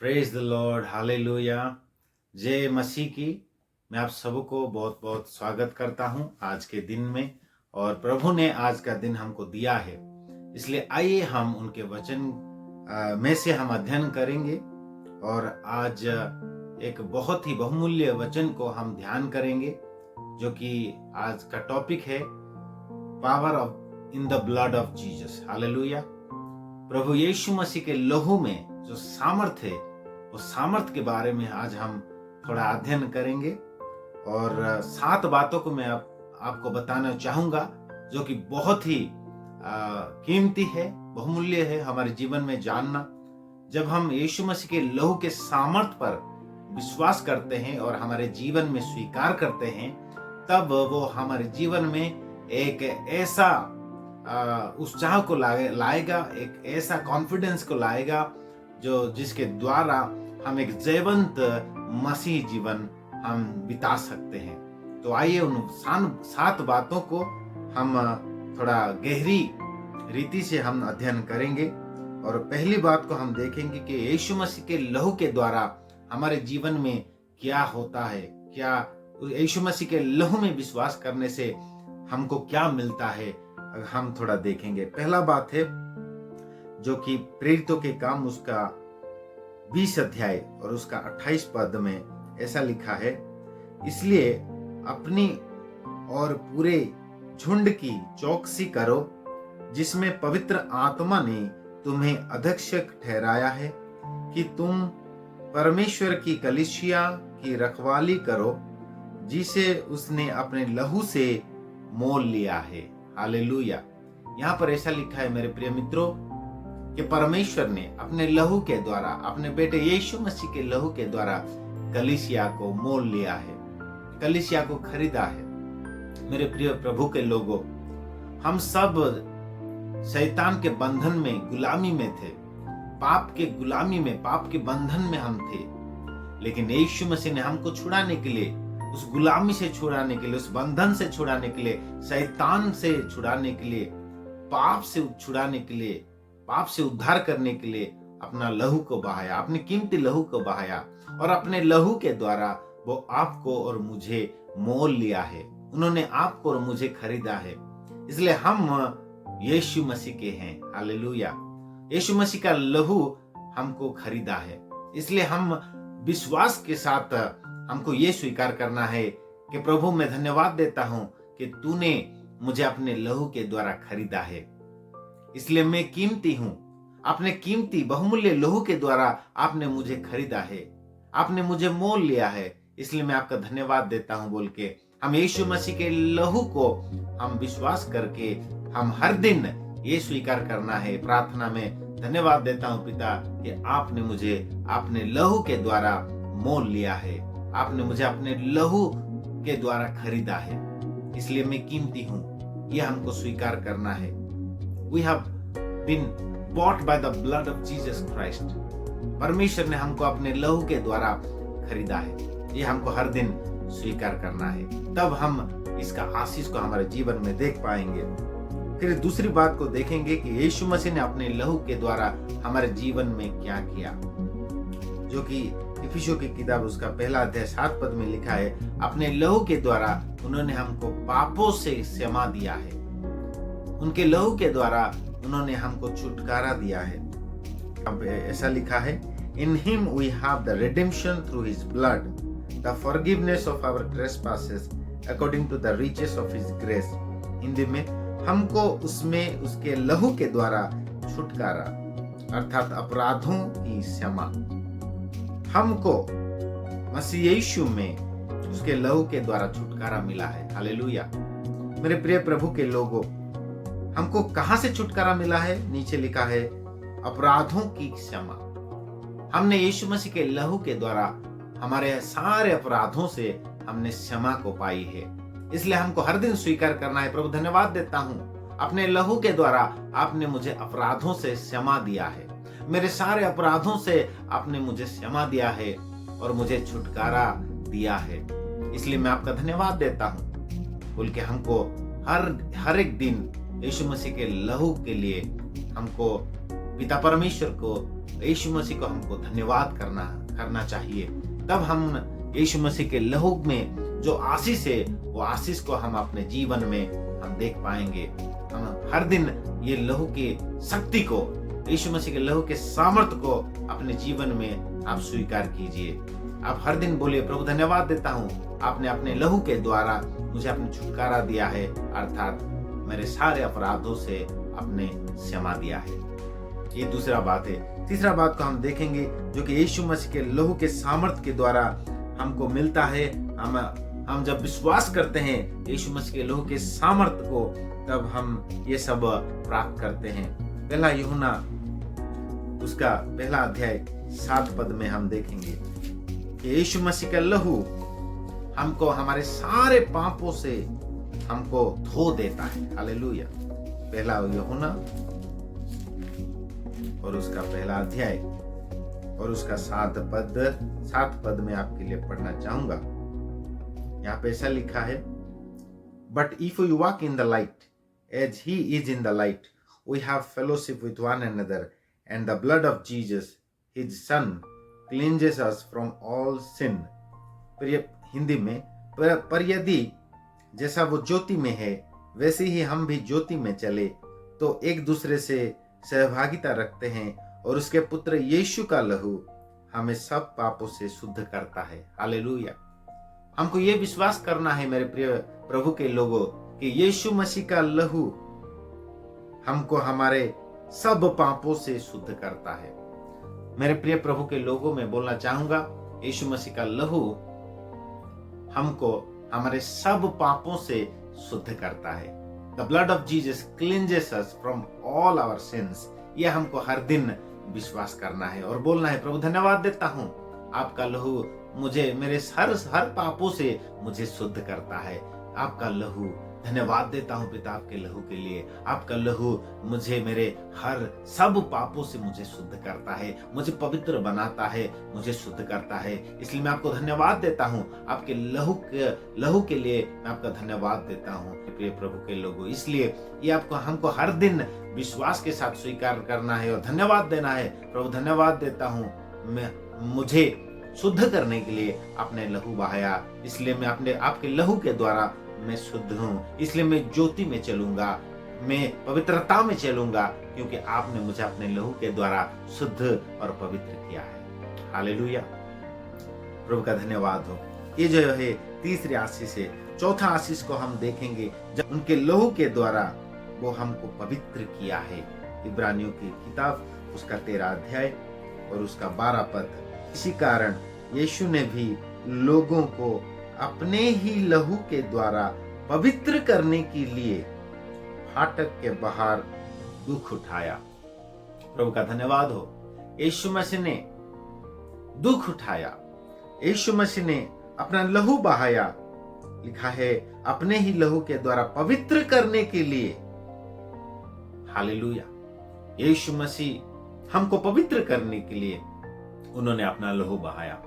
Praise the Lord, hallelujah. जय मसीह की। मैं आप सबको बहुत बहुत स्वागत करता हूं आज के दिन में। और प्रभु ने आज का दिन हमको दिया है, इसलिए आइए हम उनके वचन में से हम अध्ययन करेंगे। और आज एक बहुत ही बहुमूल्य वचन को हम ध्यान करेंगे, जो कि आज का टॉपिक है power of in the blood of Jesus. Hallelujah. प्रभु यीशु मसीह के लहू में जो सामर्थ है, उस सामर्थ के बारे में आज हम थोड़ा अध्ययन करेंगे। और 7 बातों को मैं आपको बताना चाहूंगा, जो कि बहुत ही कीमती है, बहुमूल्य है हमारे जीवन में जानना। जब हम यीशु मसीह के लहू के सामर्थ पर विश्वास करते हैं और हमारे जीवन में स्वीकार करते हैं, तब वो हमारे जीवन में एक ऐसा उत्साह को लाएगा, एक ऐसा कॉन्फिडेंस को लाएगा जो जिसके द्वारा हम एक जीवंत मसीह जीवन हम बिता सकते हैं। तो आइए उन 7 बातों को हम थोड़ा गहरी रीति से हम अध्ययन करेंगे। और पहली बात को हम देखेंगे कि यीशु मसीह के लहू के द्वारा हमारे जीवन में क्या होता है, क्या यीशु मसीह के लहू में विश्वास करने से हमको क्या मिलता है, हम थोड़ा देखेंगे। पहला बात है जो कि प्रेरितों के काम उसका 20 अध्याय और उसका 28 पद में ऐसा लिखा है, इसलिए अपनी और पूरे झुंड की चौकसी करो, जिसमें पवित्र आत्मा ने तुम्हें अध्यक्षक ठहराया है कि तुम परमेश्वर की कलीसिया की रखवाली करो, जिसे उसने अपने लहू से मोल लिया है। हालेलुया। यहाँ पर ऐसा लिखा है मेरे प्रिय मित्रों कि परमेश्वर ने अपने लहू के द्वारा, अपने बेटे यीशु मसीह के लहू के द्वारा कलीसिया को मोल लिया है, कलीसिया को खरीदा है। मेरे प्रिय प्रभु के लोगों, हम सब शैतान के बंधन में, गुलामी में थे, पाप के गुलामी में, पाप के बंधन में हम थे। लेकिन यीशु मसीह ने हमको छुड़ाने के लिए, उस गुलामी से छुड़ाने के लिए, उस बंधन से छुड़ाने के लिए, शैतान से छुड़ाने के लिए, पाप से छुड़ाने के लिए, पाप से उद्धार करने के लिए अपना लहू को बहाया, अपने कीमती लहू को बहाया। और अपने लहू के द्वारा वो आपको और मुझे मोल लिया है। उन्होंने आपको और मुझे खरीदा है, इसलिए हम यीशु मसीह के हैं। हालेलुया। यीशु मसीह का लहू हमको खरीदा है, इसलिए हम विश्वास के साथ हमको ये स्वीकार करना है कि प्रभु, मैं धन्यवाद देता हूं कि तूने मुझे अपने लहू के द्वारा खरीदा है, इसलिए मैं कीमती हूं। आपने कीमती बहुमूल्य लहू के द्वारा आपने मुझे खरीदा है, आपने मुझे मोल लिया है, इसलिए मैं आपका धन्यवाद देता हूं बोल के हम यीशु मसीह के लहू को हम विश्वास करके हम हर दिन ये स्वीकार करना है। प्रार्थना में धन्यवाद देता हूं पिता कि आपने मुझे अपने लहू के द्वारा मोल लिया है, आपने मुझे अपने लहू के द्वारा खरीदा है, इसलिए मैं कीमती हूं। यह हमको स्वीकार करना है। We have been bought by the blood of Jesus Christ. परमेश्वर ने हमको अपने लहू के द्वारा खरीदा है। ये हमको हर दिन स्वीकार करना है, तब हम इसका आशीष को हमारे जीवन में देख पाएंगे। फिर दूसरी बात को देखेंगे कि यीशु मसीह ने अपने लहू के द्वारा हमारे जीवन में क्या किया, जो कि इफिसियों की किताब उसका 1 अध्याय 7 पद में लिखा है, अपने लहू के द्वारा उन्होंने हमको पापों से क्षमा दिया है। उनके लहू के द्वारा उन्होंने हमको छुटकारा दिया है। अब ऐसा लिखा है, In him we have the redemption through his blood, the forgiveness of our trespasses according to the riches of his grace. Hindi में, हमको उसमें उसके लहू के द्वारा छुटकारा, अर्थात अपराधों की क्षमा, हमको मसीह यीशु में उसके लहू के द्वारा छुटकारा मिला है। हालेलुया। मेरे प्रिय प्रभु के लोगों, हमको कहां से छुटकारा मिला है? नीचे लिखा है, अपराधों की क्षमा। हमने यीशु मसीह के लहू के द्वारा हमारे सारे अपराधों से हमने क्षमा को पाई है, इसलिए हमको हर दिन स्वीकार करना है। प्रभु, धन्यवाद देता हूं, अपने लहू के द्वारा आपने मुझे अपराधों से क्षमा दिया है, मेरे सारे अपराधों से आपने मुझे क्षमा दिया है और मुझे छुटकारा दिया है, इसलिए मैं आपका धन्यवाद देता हूं बोल के हमको हर एक दिन यीशु मसीह के लहू के लिए हमको पिता परमेश्वर को, यीशु मसीह को हमको धन्यवाद करना चाहिए। तब हम यीशु मसीह के लहू में जो आशीष है वो आशीष को हम अपने जीवन में हम देख पाएंगे। हम हर दिन ये लहू की शक्ति को, यीशु मसीह के लहू के सामर्थ्य को अपने जीवन में आप स्वीकार कीजिए। आप हर दिन बोलिए, प्रभु धन्यवाद देता हूँ, आपने अपने लहू के द्वारा मुझे अपने छुटकारा दिया है, अर्थात मेरे सारे अपराधों से अपने क्षमा दिया है। ये दूसरा बात है। तीसरा बात को हम देखेंगे जो कि यीशु मसीह के लहू के सामर्थ्य के द्वारा हमको मिलता है। हम जब विश्वास करते हैं यीशु मसीह के लहू के सामर्थ्य को, तब हम ये सब प्राप्त करते हैं। पहला यूहन्ना उसका पहला अध्याय 7 पद में हम देखेंगे कि यीशु मसीह का लहू हमको हमारे सारे पापों से हमको धो देता है। हालेलुया। पहला यूहन्ना और उसका पहला अध्याय और उसका 7 पद में आपके लिए पढ़ना चाहूंगा। यहाँ पे ऐसा लिखा है, but if you walk in the light as he is in the light, we have fellowship with one another, and the blood of Jesus his son cleanses us from all sin. Hindi में, पर यदि जैसा वो ज्योति में है वैसे ही हम भी ज्योति में चले तो एक दूसरे से सहभागिता रखते हैं, और उसके पुत्र यीशु का लहू हमें सब पापों से शुद्ध करता है। हालेलुया। हमको ये विश्वास करना है मेरे प्रिय प्रभु के लोगों कि यीशु मसीह का लहू हमको हमारे सब पापों से शुद्ध करता है। मेरे प्रिय प्रभु के लोगों में बोलना चाहूंगा, यीशु मसीह का लहू हमको हमारे सब पापों से शुद्ध करता है। The blood of Jesus cleanses us from all our sins। ये हमको हर दिन विश्वास करना है और बोलना है, प्रभु धन्यवाद देता हूँ, आपका लहू मुझे मेरे हर पापों से मुझे शुद्ध करता है। आपका लहू, धन्यवाद देता हूँ पिता आपके लहू के लिए। आपका लहू मुझे मेरे हर सब पापों से मुझे शुद्ध करता है, मुझे पवित्र बनाता है, मुझे शुद्ध करता है। इसलिए मैं आपको धन्यवाद देता हूँ। आपके लहू के लिए मैं आपका धन्यवाद देता हूँ प्रिय प्रभु के लोगों। इसलिए ये आपको हमको हर दिन विश्वास के साथ स्वीकार करना है और धन्यवाद देना है। प्रभु धन्यवाद देता हूँ, मैं मुझे शुद्ध करने के लिए आपने लहू बहाया, इसलिए मैं अपने आपके लहू के द्वारा मैं शुद्ध हूँ। इसलिए मैं ज्योति में चलूंगा, मैं पवित्रता में चलूंगा, क्योंकि आपने मुझे अपने लहू के द्वारा शुद्ध और पवित्र किया है। हालेलुया। प्रभु का धन्यवाद हो। ये जो है तीसरी आशीष है। चौथा आशीष को हम देखेंगे, जब उनके लहू के द्वारा वो हमको पवित्र किया है। इब्रानियों की किताब उसका 13 अध्याय और उसका 12 पद। इसी कारण यीशु ने भी लोगों को अपने ही लहू के द्वारा पवित्र करने के लिए फाटक के बाहर दुख उठाया। प्रभु का धन्यवाद हो। यीशु मसीह ने दुख उठाया, यीशु मसीह ने अपना लहू बहाया। लिखा है अपने ही लहू के द्वारा पवित्र करने के लिए। हालेलुया। यीशु मसीह हमको पवित्र करने के लिए उन्होंने अपना लहू बहाया।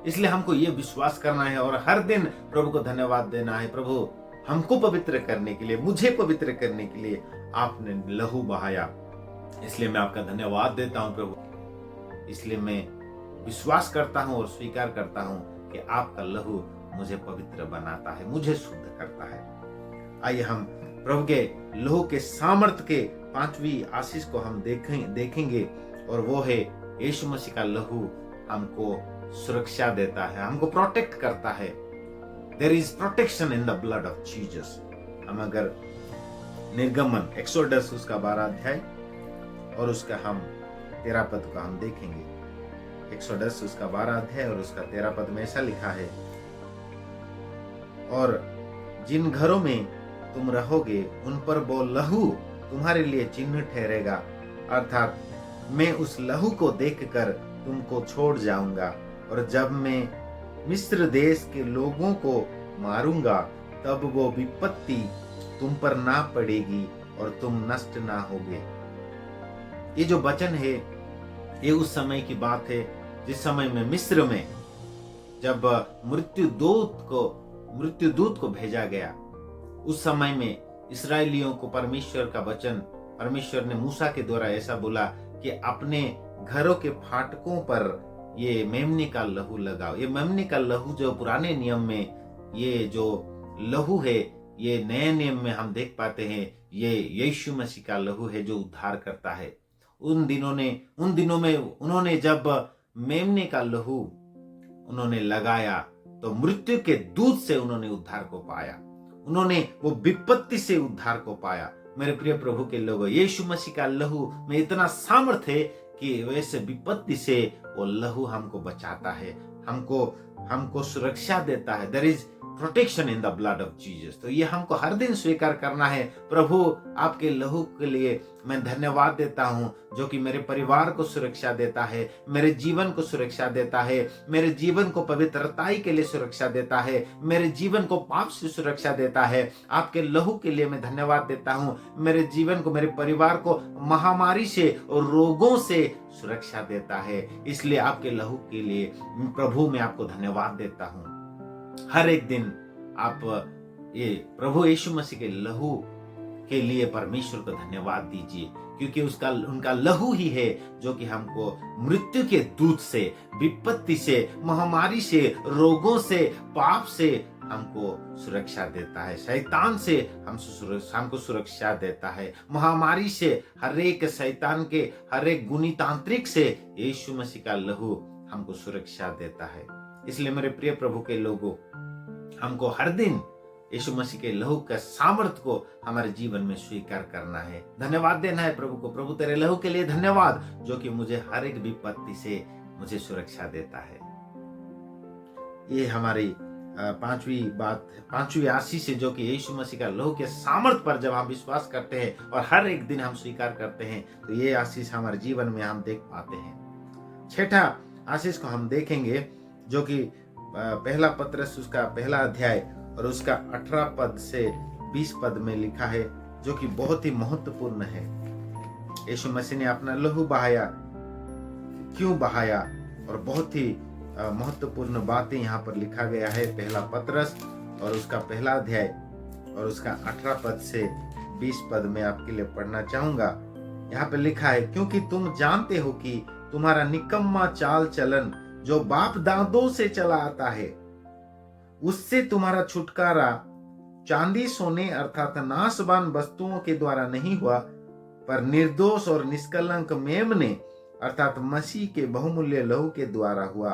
इसलिए हमको ये विश्वास करना है और हर दिन प्रभु को धन्यवाद देना है, प्रभु हमको पवित्र करने के लिए, मुझे पवित्र करने के लिए आपने लहू बहाया। इसलिए मैं आपका धन्यवाद देता हूं प्रभु। इसलिए मैं विश्वास करता हूं और स्वीकार करता हूं कि आपका लहू मुझे पवित्र बनाता है, मुझे शुद्ध करता है। आइए हम प्रभु के लहू के सामर्थ्य के 5वीं आशीष को हम देखेंगे और वो है यीशु मसीह का लहू हमको सुरक्षा देता है, हमको प्रोटेक्ट करता है। There is protection in the blood of Jesus। हम अगर निर्गमन एक्सोडस उसका 12 अध्याय और उसका हम 13 पद को हम देखेंगे। एक्सोडस उसका 12 अध्याय और उसका 13 पद में ऐसा लिखा है, और जिन घरों में तुम रहोगे उन पर वो लहू तुम्हारे लिए चिन्ह ठहरेगा, अर्थात मैं उस लहू को देखकर तुमको छोड़ जाऊंगा, और जब मैं मिस्र देश के लोगों को मारूंगा तब वो विपत्ति तुम पर ना पड़ेगी और तुम नष्ट ना होगे। ये जो वचन है ये उस समय की बात है जिस समय में मिस्र में जब मृत्युदूत को भेजा गया। उस समय में इस्राएलियों को परमेश्वर का वचन, परमेश्वर ने मूसा के द्वारा ऐसा बोला कि अपने घरों के फाटकों पर ये मेमने का लहू लगाओ। ये मेमने का लहू जो पुराने नियम में, ये जो लहू है, ये नए नियम में हम देख पाते हैं, ये यीशु मसीह का लहू है जो उद्धार करता है। उन दिनों में उन्होंने जब मेमने का लहू उन्होंने लगाया तो मृत्यु के दूत से उन्होंने उद्धार को पाया, उन्होंने वो विपत्ति से उद्धार को पाया। मेरे प्रिय प्रभु के लोगों, यीशु मसीह का लहू में इतना सामर्थ्य है कि वैसे विपत्ति से वो लहू हमको बचाता है, हमको सुरक्षा देता है। There is protection in the blood of Jesus. तो ये हमको हर दिन स्वीकार करना है। प्रभु, आपके लहू के लिए मैं धन्यवाद देता हूँ, जो कि मेरे परिवार को सुरक्षा देता है, मेरे जीवन को सुरक्षा देता है, मेरे जीवन को पवित्रताई के लिए सुरक्षा देता है, मेरे जीवन को पाप से सुरक्षा देता है। आपके लहू के लिए मैं धन्यवाद देता हूँ। मेरे जीवन को, मेरे परिवार को महामारी से और रोगों से सुरक्षा देता है। इसलिए आपके लहू के लिए प्रभु मैं आपको धन्यवाद देता हूँ। हर एक दिन आप ये प्रभु यीशु मसीह के लहू के लिए परमेश्वर को धन्यवाद दीजिए, क्योंकि उनका लहू ही है जो कि हमको मृत्यु के दूत से, विपत्ति से, महामारी से, रोगों से, पाप से हमको सुरक्षा देता है। शैतान से हमको सुरक्षा देता है। महामारी से, हर एक शैतान के, हर एक गुनी तांत्रिक से यीशु मसीह का लहू हमको सुरक्षा देता है। इसलिए मेरे प्रिय प्रभु के लोगों, हमको हर दिन यीशु मसीह के लहू का सामर्थ्य को हमारे जीवन में स्वीकार करना है, धन्यवाद देना है प्रभु को। प्रभु, तेरे लहू के लिए धन्यवाद, जो कि मुझे हर एक विपत्ति से मुझे सुरक्षा देता है। ये हमारी पांचवी आशीष है, जो कि यीशु मसीह का लहू के सामर्थ्य पर जब हम विश्वास करते हैं और हर एक दिन हम स्वीकार करते हैं, तो ये आशीष हमारे जीवन में हम देख पाते हैं। छठा आशीष को हम देखेंगे, जो कि पहला पत्रस उसका पहला अध्याय और उसका 18 पद से 20 पद में लिखा है, जो कि बहुत ही महत्वपूर्ण है। यीशु मसीह ने अपना लहू बहाया, क्यों बहाया, और बहुत ही महत्वपूर्ण बातें यहाँ पर लिखा गया है। पहला पत्रस और उसका पहला अध्याय और उसका 18 पद से 20 पद में आपके लिए पढ़ना चाहूंगा। यहाँ पे लिखा है, क्योंकि तुम जानते हो कि तुम्हारा निकम्मा चाल चलन जो बाप दादों से चला आता है, उससे तुम्हारा छुटकारा चांदी सोने अर्थात नाशवान वस्तुओं के द्वारा नहीं हुआ, पर निर्दोष और निष्कलंक मेमने अर्थात मसीह के बहुमूल्य लहू के द्वारा हुआ।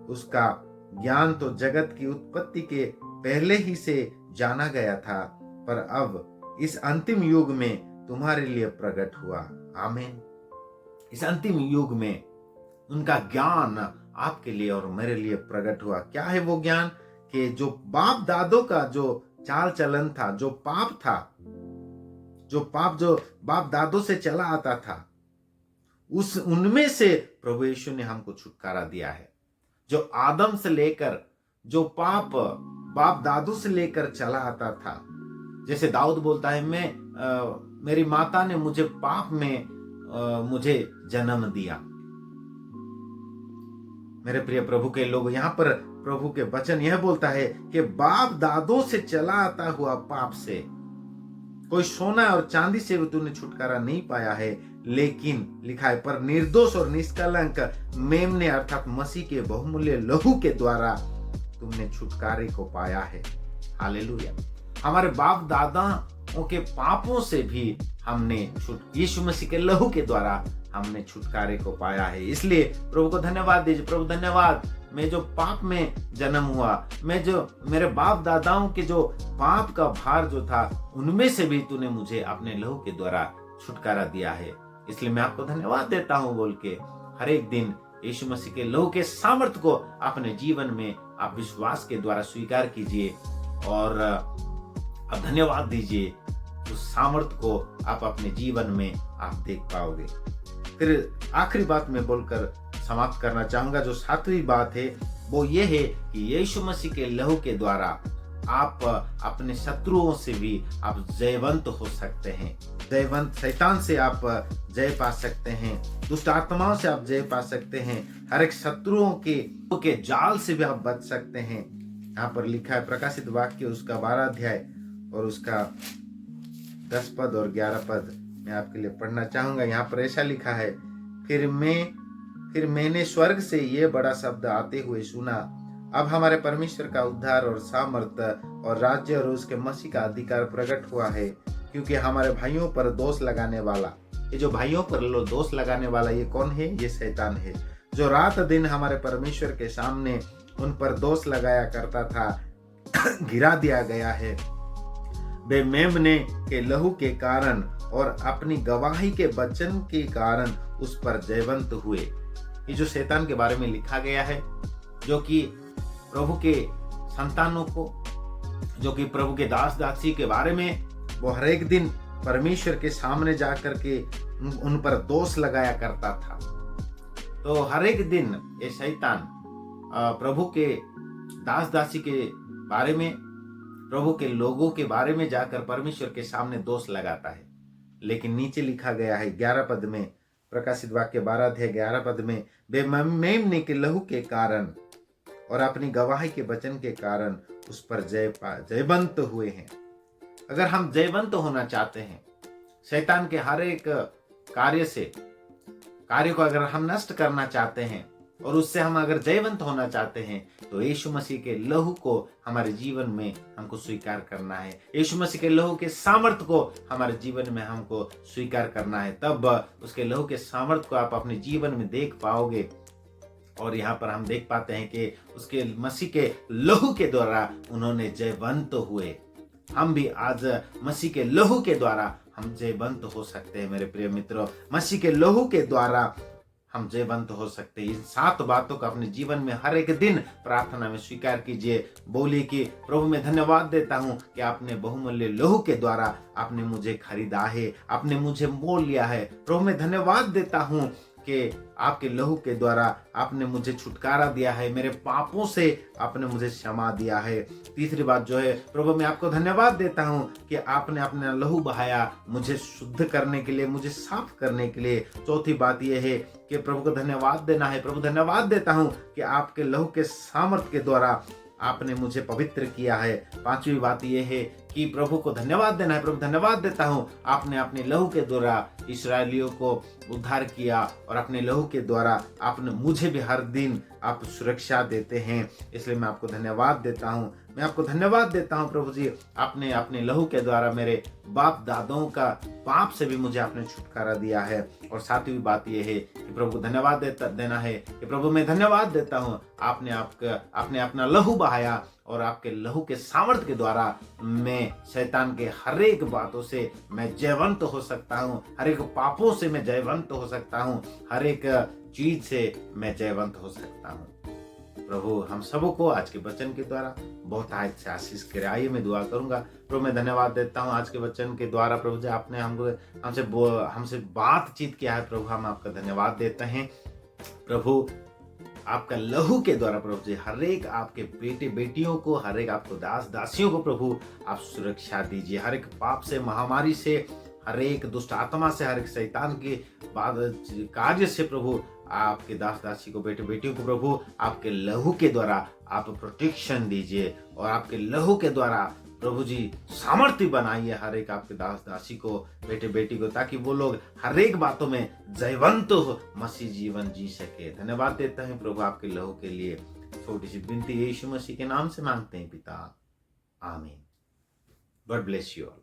उसका ज्ञान तो जगत की उत्पत्ति के पहले ही से जाना गया था, पर अब इस अंतिम युग में तुम्हारे लिए प्रकट हुआ। आमीन। इस अंतिम युग में उनका ज्ञान आपके लिए और मेरे लिए प्रकट हुआ। क्या है वो ज्ञान? कि जो बाप दादों का जो चाल चलन था, जो पाप जो बाप दादों से चला आता था, उनमें से प्रभु यीशु ने हमको छुटकारा दिया है। जो आदम से लेकर, जो पाप बाप दादू से लेकर चला आता था, जैसे दाऊद बोलता है, मेरी माता ने मुझे पाप में मुझे जन्म दिया। मेरे प्रिय प्रभु के लोग, यहाँ पर प्रभु के वचन यह बोलता है कि बाप दादों से चला आता हुआ पाप से, कोई सोना और चांदी से भी तूने छुटकारा नहीं पाया है, लेकिन लिखा है, पर निर्दोष और निष्कलंक मेमने अर्थात मसीह के बहुमूल्य लहू के द्वारा तुमने छुटकारे को पाया है। हालेलुया। हमारे बाप दादाओं के पापों से भी हमने यीशु मसीह के लहू के द्वारा हमने छुटकारे को पाया है। इसलिए प्रभु को धन्यवाद दीजिए। प्रभु धन्यवाद, मैं जो पाप में जन्म हुआ, मैं जो मेरे बाप दादाओं के जो पाप का भार जो था, उनमें से भी तूने मुझे अपने लहू के द्वारा छुटकारा दिया है। इसलिए मैं आपको धन्यवाद देता हूं बोल के हर एक दिन यीशु मसीह के लहू के सामर्थ्य को अपने जीवन में आप विश्वास के द्वारा स्वीकार कीजिए और आप धन्यवाद दीजिए। उस सामर्थ्य को आप अपने जीवन में आप देख पाओगे। फिर आखिरी बात मैं बोलकर समाप्त करना चाहूंगा। जो सातवीं बात है वो ये है कि यीशु मसीह के लहू के द्वारा आप अपने शत्रुओं से भी आप जयवंत हो सकते हैं। जयवंत, शैतान से आप जय पा सकते हैं, दुष्ट आत्माओं से आप जय पा सकते हैं, हर एक शत्रुओं के जाल से भी आप बच सकते हैं। यहाँ पर लिखा है प्रकाशित वाक्य उसका 12 अध्याय और उसका 10 पद और 11 पद मैं आपके लिए पढ़ना चाहूंगा। यहाँ पर ऐसा लिखा है फिर मैंने स्वर्ग से ये बड़ा शब्द आते हुए सुना, अब हमारे परमेश्वर का उद्धार और सामर्थ और राज्य और उसके मसीह का अधिकार प्रकट हुआ है, क्योंकि हमारे भाइयों पर दोष लगाने वाला, ये जो भाइयों पर दोष लगाने वाला ये कौन है? ये शैतान है, जो रात दिन हमारे परमेश्वर के सामने उन पर दोष लगाया करता था, गिरा दिया गया है। वे मेमने के लहू के कारण और अपनी गवाही के वचन के कारण उस पर जयवंत हुए। ये जो शैतान के बारे में लिखा गया है, जो कि प्रभु के संतानों को, जो कि प्रभु के दास दासी के बारे में वो हर एक दिन परमेश्वर के सामने जाकर के उन पर दोष लगाया करता था। तो हर एक दिन ये शैतान प्रभु के दास दासी के बारे में, प्रभु के लोगों के बारे में जाकर परमेश्वर के सामने दोष लगाता है। लेकिन नीचे लिखा गया है 11 पद में, प्रकाशित वाक्य 12 अध्याय 11 पद में, वे मेमने के लहू के कारण और अपनी गवाही के वचन के कारण उस पर जयवंत हुए हैं। अगर हम जयवंत होना चाहते हैं, शैतान के हर एक कार्य को अगर हम नष्ट करना चाहते हैं और उससे हम अगर जयवंत होना चाहते हैं, तो यीशु मसीह के लहू को हमारे जीवन में हमको स्वीकार करना है। यीशु मसीह के लहू के सामर्थ को हमारे जीवन में हमको स्वीकार करना है। तब उसके लहू के सामर्थ को आप अपने जीवन में देख पाओगे। और यहाँ पर हम देख पाते हैं कि उसके मसीह के लहू के द्वारा उन्होंने जयवंत हुए। हम भी आज मसीह के लहू के द्वारा हम जयवंत हो सकते हैं। मेरे प्रिय मित्रों, मसीह के लहू के द्वारा हम जयवंत हो सकते हैं। इन 7 बातों को अपने जीवन में हर एक दिन प्रार्थना में स्वीकार कीजिए। बोलिए कि प्रभु मैं धन्यवाद देता हूँ कि आपने बहुमूल्य लहू के द्वारा आपने मुझे खरीदा है, आपने मुझे मोल लिया है। प्रभु मैं धन्यवाद देता हूँ कि आपके लहू के द्वारा आपने मुझे छुटकारा दिया है, मेरे पापों से आपने मुझे क्षमा दिया है। तीसरी बात जो है, प्रभु मैं आपको धन्यवाद देता हूँ कि आपने अपना लहू बहाया मुझे शुद्ध करने के लिए, मुझे साफ करने के लिए। चौथी बात यह है कि प्रभु को धन्यवाद देना है। प्रभु धन्यवाद देता हूँ कि आपके लहू के सामर्थ के द्वारा आपने मुझे पवित्र किया है। पांचवी बात यह है कि प्रभु को धन्यवाद देना है। प्रभु धन्यवाद देता हूँ आपने अपने लहू के द्वारा इस्राएलियों को उद्धार किया और अपने लहू के द्वारा आपने मुझे भी हर दिन आप सुरक्षा देते हैं, इसलिए मैं आपको धन्यवाद देता हूँ। मैं आपको धन्यवाद देता हूँ प्रभु जी, आपने अपने लहू के द्वारा मेरे बाप दादाओं का पाप से भी मुझे आपने छुटकारा दिया है। और सातवीं बात यह है कि प्रभु को धन्यवाद देना है कि प्रभु मैं धन्यवाद देता हूँ आपने अपना लहू बहाया और आपके लहू के सामर्थ्य के द्वारा मैं शैतान के हर एक बातों से मैं जयवंत हो सकता हूँ, हर एक पापों से मैं जयवंत हो सकता हूँ, हर एक चीज से मैं जयवंत हो सकता हूँ। प्रभु हम सबको आज के वचन के द्वारा बहुत आज से आशीष करे। आइए मैं दुआ करूंगा। प्रभु मैं धन्यवाद देता हूँ आज के वचन के द्वारा प्रभु जी आपने हमसे बातचीत किया है। प्रभु हम आपका धन्यवाद देते हैं। प्रभु आपका लहू के द्वारा प्रभु जी हर एक आपके बेटे बेटियों को, हर एक आपको दास दासियों को प्रभु आप सुरक्षा दीजिए, हर एक पाप से, महामारी से, हर एक दुष्ट आत्मा से, हर एक शैतान के कार्य से प्रभु आपके दास दासी को, बेटे बेटियों को प्रभु आपके लहू के द्वारा आप प्रोटेक्शन दीजिए और आपके लहू के द्वारा प्रभु जी सामर्थ्य बनाइए हर एक आपके दास दासी को, बेटे बेटी को, ताकि वो लोग हर एक बातों में जयवंत हो मसीह जीवन जी सके। धन्यवाद देता हूँ प्रभु आपके लहू के लिए। छोटी सी विनती यीशु मसीह के नाम से मांगते हैं पिता, आमीन। God bless you all.